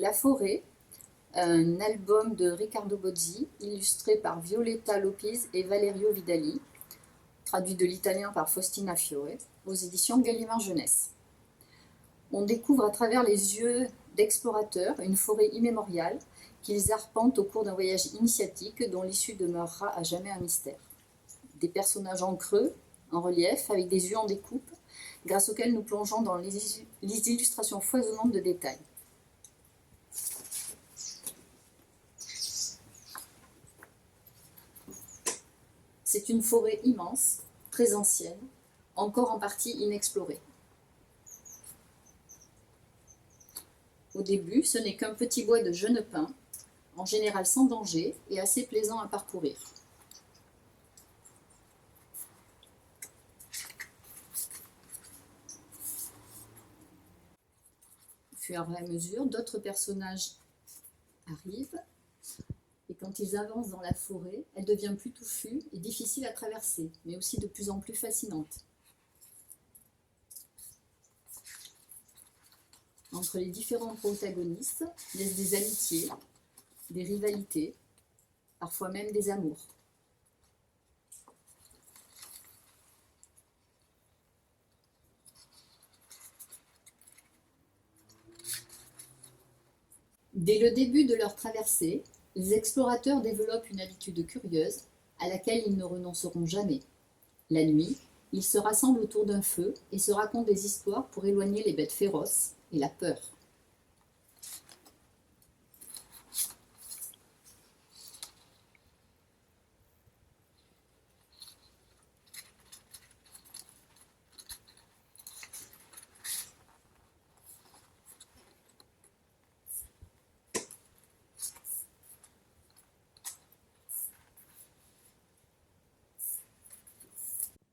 La forêt, un album de Riccardo Bozzi, illustré par Violetta Lopez et Valerio Vidali, traduit de l'italien par Faustina Fiore, aux éditions Gallimard Jeunesse. On découvre à travers les yeux d'explorateurs une forêt immémoriale qu'ils arpentent au cours d'un voyage initiatique dont l'issue demeurera à jamais un mystère. Des personnages en creux, en relief, avec des yeux en découpe, grâce auxquels nous plongeons dans les illustrations foisonnantes de détails. C'est une forêt immense, très ancienne, encore en partie inexplorée. Au début, ce n'est qu'un petit bois de jeunes pins, en général sans danger et assez plaisant à parcourir. Au fur et à mesure, d'autres personnages arrivent, et quand ils avancent dans la forêt, elle devient plus touffue et difficile à traverser, mais aussi de plus en plus fascinante. Entre les différents protagonistes naissent des amitiés, des rivalités, parfois même des amours. Dès le début de leur traversée, les explorateurs développent une habitude curieuse à laquelle ils ne renonceront jamais. La nuit, ils se rassemblent autour d'un feu et se racontent des histoires pour éloigner les bêtes féroces et la peur.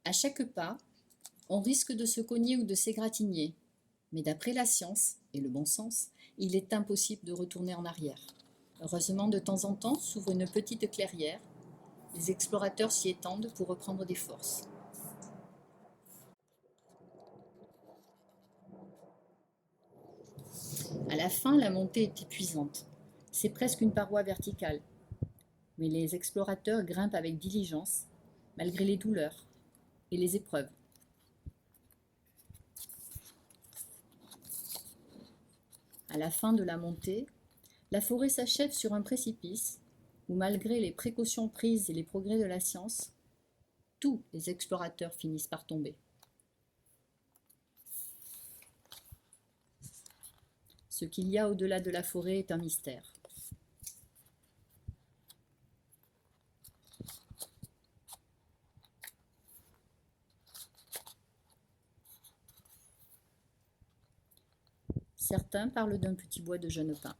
À chaque pas, on risque de se cogner ou de s'égratigner, mais d'après la science et le bon sens, il est impossible de retourner en arrière. Heureusement, de temps en temps, s'ouvre une petite clairière. Les explorateurs s'y étendent pour reprendre des forces. À la fin, la montée est épuisante. C'est presque une paroi verticale. Mais les explorateurs grimpent avec diligence, malgré les douleurs et les épreuves. À la fin de la montée, la forêt s'achève sur un précipice où, malgré les précautions prises et les progrès de la science, tous les explorateurs finissent par tomber. Ce qu'il y a au-delà de la forêt est un mystère. Certains parlent d'un petit bois de jeunes pins.